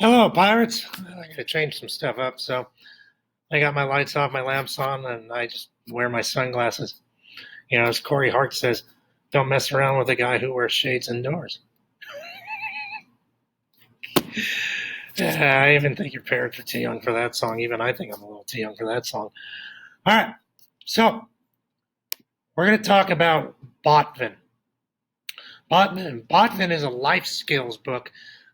Hello, pirates. I gotta change some stuff up, so I got my lights off, my lamps on, and I just wear my sunglasses. As Corey Hart says, don't mess around with a guy who wears shades indoors. I even think your parents are too young for that song. Even I think I'm a little too young for that song. All right, so we're going to talk about Botvin. Botvin is a life skills book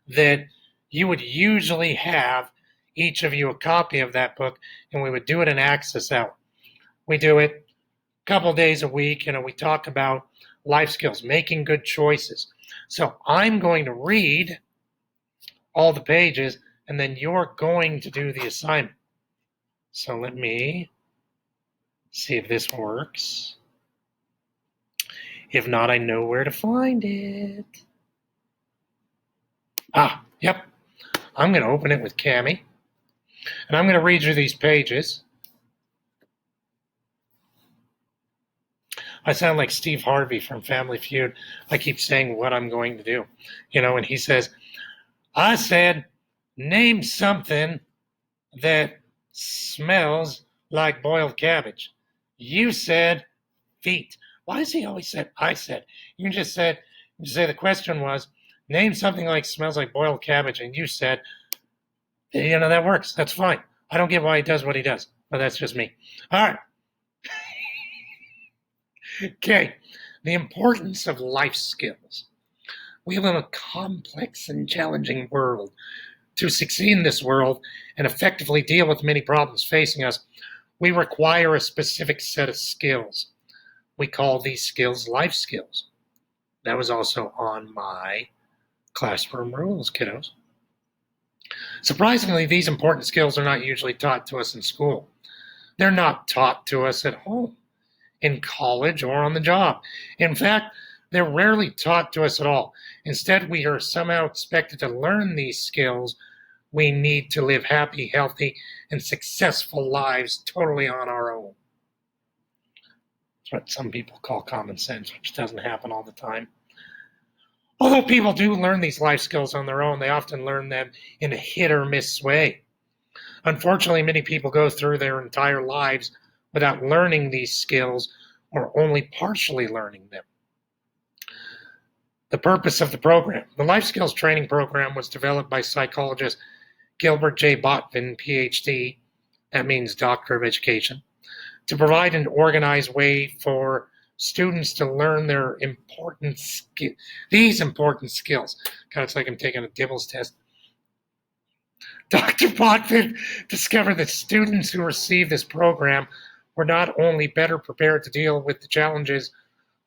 that you would usually have each of you a copy of that book, and we would do it in Access Hour. We do it a couple days a week. We talk about life skills, making good choices. So I'm going to read all the pages, and then you're going to do the assignment. So let me see if this works. If not, I know where to find it. Yep. I'm going to open it with Cami, and I'm going to read you these pages. I sound like Steve Harvey from Family Feud. I keep saying what I'm going to do. And he says, I said, name something that smells like boiled cabbage. You said feet. Why does he always say I said? You just say the question was, name something like smells like boiled cabbage, and you said, that works. That's fine. I don't get why he does what he does, but that's just me. All right. Okay. The importance of life skills. We live in a complex and challenging world. To succeed in this world and effectively deal with many problems facing us, we require a specific set of skills. We call these skills life skills. That was also on my classroom rules, kiddos. Surprisingly, these important skills are not usually taught to us in school. They're not taught to us at home, in college, or on the job. In fact, they're rarely taught to us at all. Instead, we are somehow expected to learn these skills we need to live happy, healthy, and successful lives totally on our own. That's what some people call common sense, which doesn't happen all the time. Although people do learn these life skills on their own, they often learn them in a hit or miss way. Unfortunately, many people go through their entire lives without learning these skills or only partially learning them. The purpose of the program. The Life Skills Training Program was developed by psychologist Gilbert J. Botvin, PhD, that means Doctor of Education, to provide an organized way for students to learn these important skills. God, it's like I'm taking a Dibbles test. Dr. Botvin discovered that students who received this program were not only better prepared to deal with the challenges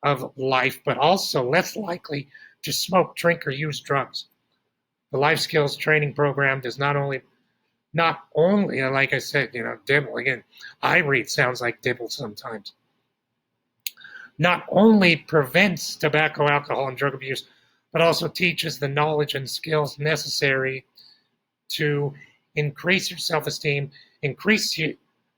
of life, but also less likely to smoke, drink, or use drugs. The Life Skills Training Program does not only, like I said, Dibble again. I read sounds like Dibble sometimes. Not only prevents tobacco, alcohol, and drug abuse, but also teaches the knowledge and skills necessary to increase your self-esteem, increase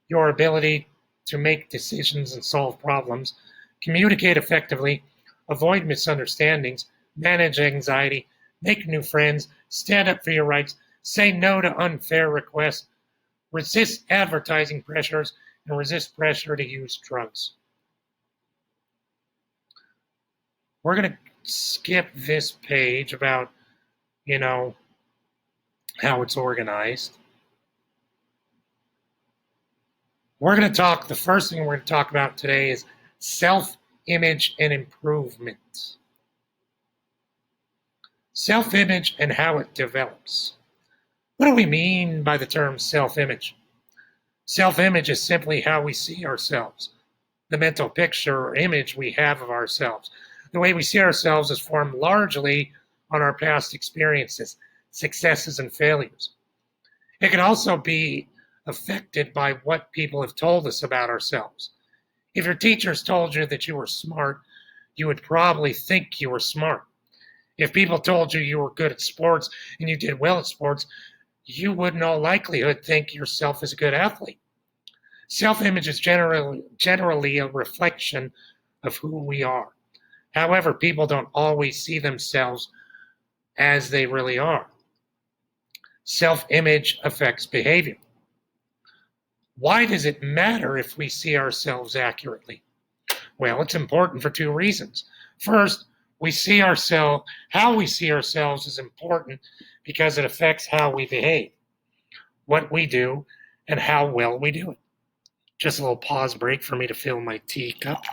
your ability to make decisions and solve problems, communicate effectively, avoid misunderstandings, manage anxiety, make new friends, stand up for your rights, say no to unfair requests, resist advertising pressures, and resist pressure to use drugs. We're going to skip this page about, how it's organized. The first thing we're going to talk about today is self-image and improvement. Self-image and how it develops. What do we mean by the term self-image? Self-image is simply how we see ourselves, the mental picture or image we have of ourselves. The way we see ourselves is formed largely on our past experiences, successes, and failures. It can also be affected by what people have told us about ourselves. If your teachers told you that you were smart, you would probably think you were smart. If people told you you were good at sports and you did well at sports, you would in all likelihood think yourself as a good athlete. Self-image is generally a reflection of who we are. However, people don't always see themselves as they really are. self-image affects behavior. Why does it matter if we see ourselves accurately? Well, it's important for two reasons. First, how we see ourselves is important because it affects how we behave, what we do, and how well we do it. Just a little pause break for me to fill my teacup.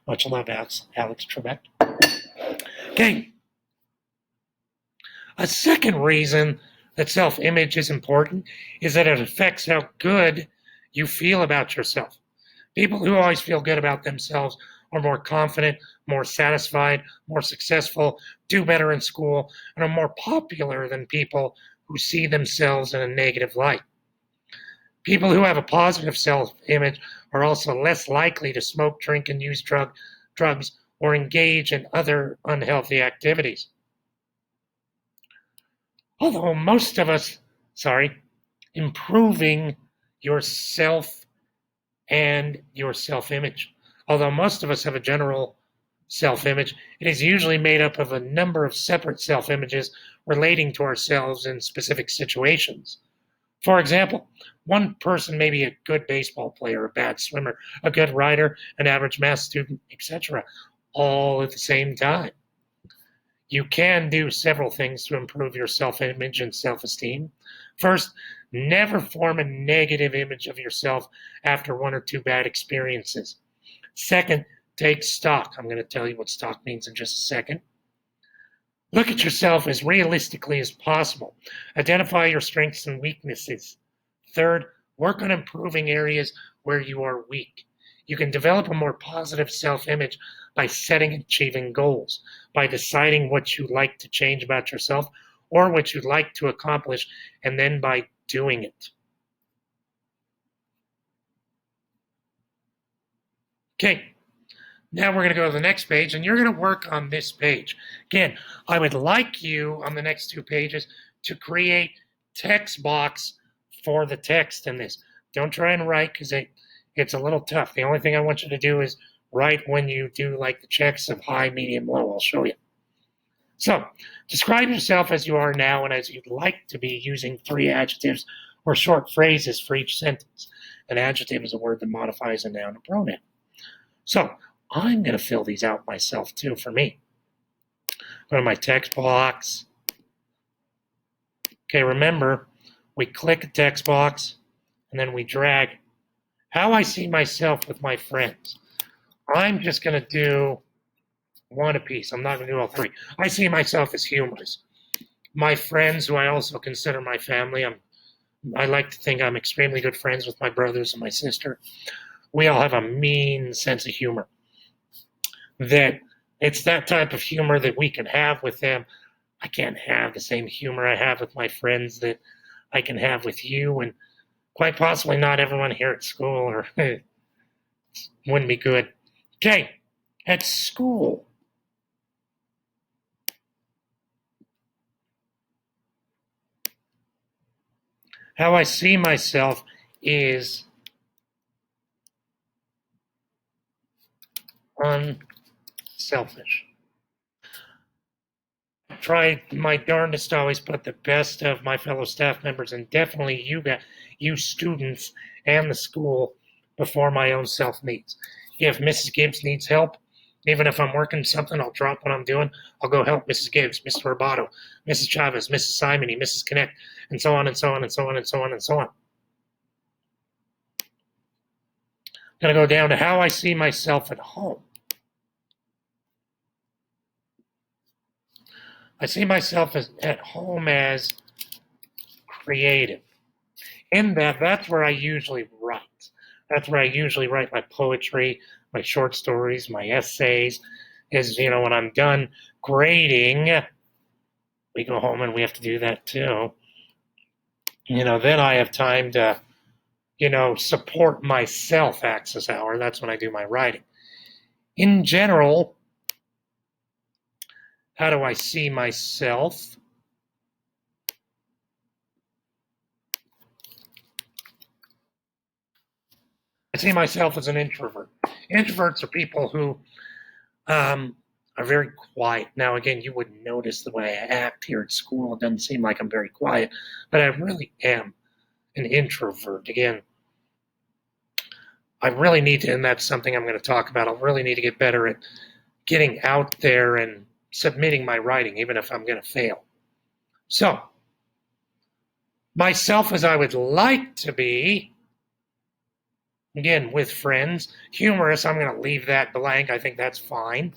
Much love, Alex Trebek. Okay. A second reason that self-image is important is that it affects how good you feel about yourself. People who always feel good about themselves are more confident, more satisfied, more successful, do better in school, and are more popular than people who see themselves in a negative light. People who have a positive self-image are also less likely to smoke, drink, and use drugs or engage in other unhealthy activities. Although most of us, improving yourself and your self-image. Although most of us have a general self-image, it is usually made up of a number of separate self-images relating to ourselves in specific situations. For example, one person may be a good baseball player, a bad swimmer, a good writer, an average math student, etc., all at the same time. You can do several things to improve your self-image and self-esteem. First, never form a negative image of yourself after one or two bad experiences. Second, take stock. I'm going to tell you what stock means in just a second. Look at yourself as realistically as possible. Identify your strengths and weaknesses. Third, work on improving areas where you are weak. You can develop a more positive self-image by setting and achieving goals, by deciding what you like to change about yourself or what you'd like to accomplish, and then by doing it. Okay, now we're going to go to the next page, and you're going to work on this page. Again, I would like you on the next two pages to create text box for the text in this. Don't try and write because it's a little tough. The only thing I want you to do is write when you do like the checks of high, medium, low. I'll show you. So, describe yourself as you are now and as you'd like to be, using 3 adjectives or short phrases for each sentence. An adjective is a word that modifies a noun or pronoun. So, I'm going to fill these out myself too for me. Go to my text box. Okay, remember, we click a text box and then we drag. How I see myself with my friends. I'm just going to do one apiece. I'm not going to do all 3. I see myself as humorous. My friends, who I also consider my family, I like to think I'm extremely good friends with my brothers and my sister. We all have a mean sense of humor. That it's that type of humor that we can have with them. I can't have the same humor I have with my friends that I can have with you, and quite possibly not everyone here at school, or wouldn't be good. Okay, at school. How I see myself is unselfish. I try my darndest to always put the best of my fellow staff members, and definitely you students and the school, before my own self needs. If Mrs. Gibbs needs help, even if I'm working something, I'll drop what I'm doing. I'll go help Mrs. Gibbs, Mr. Roboto, Mrs. Chavez, Mrs. Simony, Mrs. Connect, and so on and so on and so on and so on and so on. I'm going to go down to how I see myself at home. I see myself at home as creative. In that's where I usually write. That's where I usually write my poetry, my short stories, my essays. Is, when I'm done grading, we go home and we have to do that too. Then I have time to, support my self access hour. That's when I do my writing. In general, how do I see myself? I see myself as an introvert. Introverts are people who are very quiet. Now, again, you wouldn't notice the way I act here at school. It doesn't seem like I'm very quiet, but I really am an introvert. Again, I really need to, and that's something I'm going to talk about. I really need to get better at getting out there and submitting my writing, even if I'm going to fail. So, myself as I would like to be, again, with friends. Humorous, I'm going to leave that blank. I think that's fine.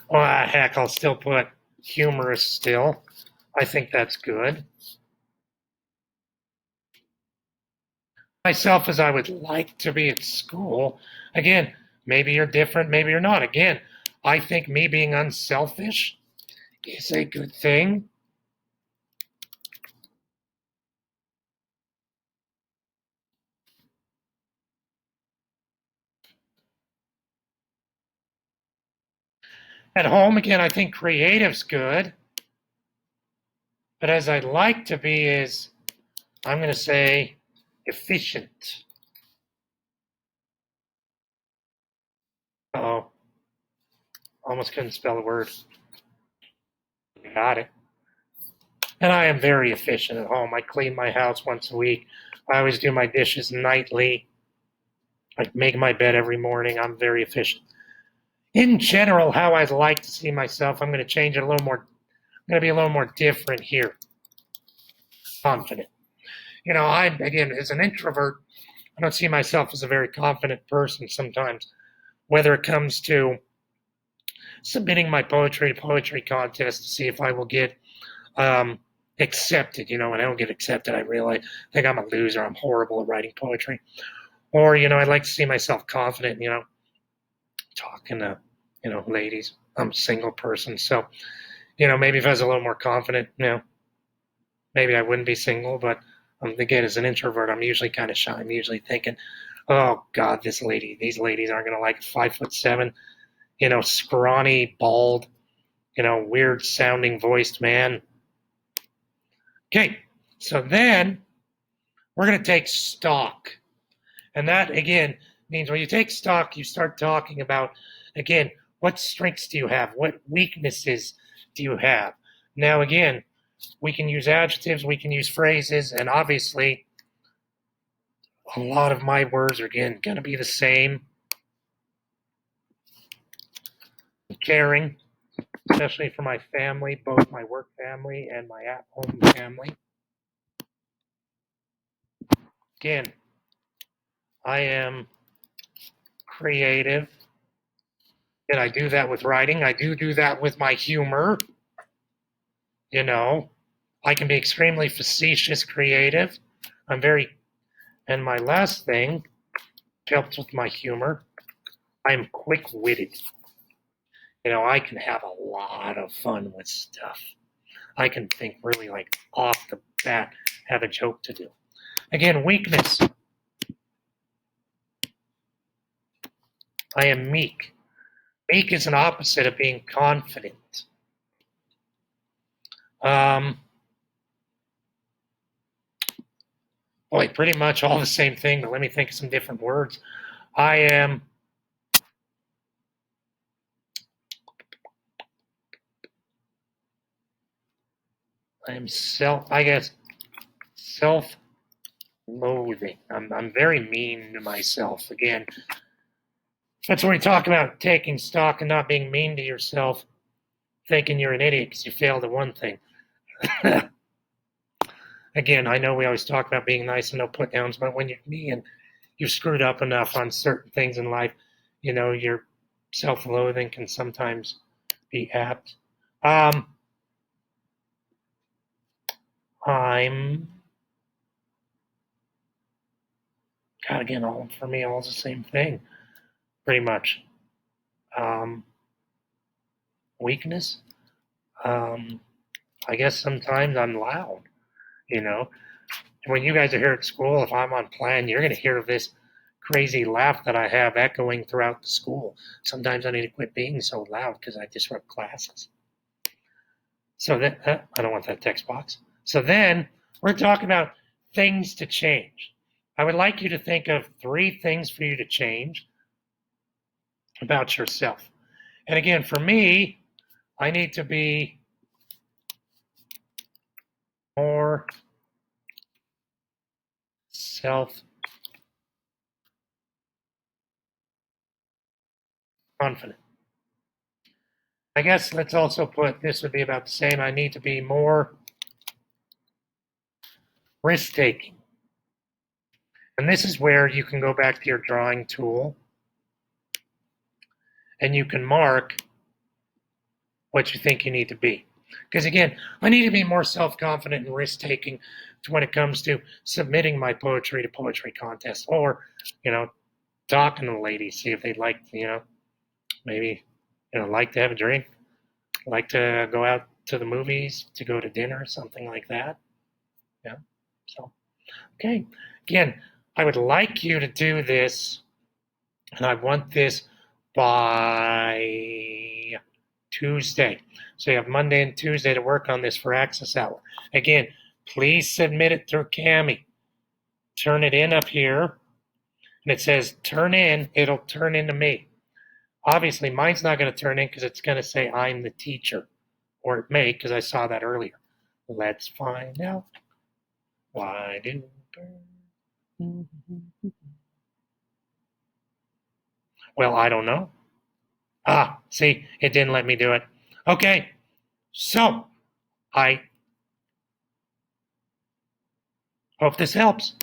Well, heck, I'll still put humorous still. I think that's good. Myself as I would like to be at school. Again, maybe you're different, maybe you're not. Again, I think me being unselfish is a good thing. At home, again, I think creative's good. But as I'd like to be is, I'm going to say efficient. Oh, almost couldn't spell a word. Got it. And I am very efficient at home. I clean my house once a week. I always do my dishes nightly. I make my bed every morning. I'm very efficient. In general, how I'd like to see myself, I'm going to change it a little more. I'm going to be a little more different here. Confident. Again, as an introvert, I don't see myself as a very confident person sometimes, whether it comes to submitting my poetry to poetry contest to see if I will get accepted. When I don't get accepted, I realize I think I'm a loser. I'm horrible at writing poetry. Or, I'd like to see myself confident, talking to, ladies. I'm a single person. So, maybe if I was a little more confident, maybe I wouldn't be single. But again, as an introvert, I'm usually kind of shy. I'm usually thinking, oh God, these ladies aren't going to like a 5'7", scrawny, bald, weird sounding voiced man. Okay, so then we're going to take stock. And that, again, means when you take stock, you start talking about, again, what strengths do you have? What weaknesses do you have? Now, again, we can use adjectives, we can use phrases, and obviously, a lot of my words are, again, going to be the same. Caring, especially for my family, both my work family and my at-home family. Again, I am creative, and I do that with writing. I do that with my humor. I can be extremely facetious, creative. And my last thing helps with my humor. I'm quick-witted. I can have a lot of fun with stuff. I can think really like off the bat, have a joke to do. Again, weakness. I am meek. Meek is an opposite of being confident. Pretty much all the same thing, but let me think of some different words. I'm self-loathing. I'm very mean to myself. Again, that's where we talk about taking stock and not being mean to yourself, thinking you're an idiot because you failed at one thing. Again, I know we always talk about being nice and no put downs, but when you're me and you've screwed up enough on certain things in life, your self-loathing can sometimes be apt. I'm God again, all for me, all's the same thing, pretty much. Um, Weakness. I guess sometimes I'm loud. you know. When you guys are here at school, if I'm on plan, you're going to hear this crazy laugh that I have echoing throughout the school. Sometimes I need to quit being so loud because I disrupt classes. So then, I don't want that text box. So then we're talking about things to change. I would like you to think of 3 things for you to change about yourself. And again, for me, I need to be more self-confident. I guess let's also put this would be about the same. I need to be more risk taking. And this is where you can go back to your drawing tool and you can mark what you think you need to be. Because again, I need to be more self confident and risk taking when it comes to submitting my poetry to poetry contests or, talking to the ladies, see if they'd like, maybe, like to have a drink, like to go out to the movies, to go to dinner, something like that. Yeah. So, okay. Again, I would like you to do this, and I want this by Tuesday. So you have Monday and Tuesday to work on this for Access Hour. Again, please submit it through Cami. Turn it in up here, and it says turn in. It'll turn into me. Obviously, mine's not going to turn in because it's going to say I'm the teacher, or it may because I saw that earlier. Let's find out. Why do birds? Well, I don't know. See, it didn't let me do it. Okay, so I hope this helps.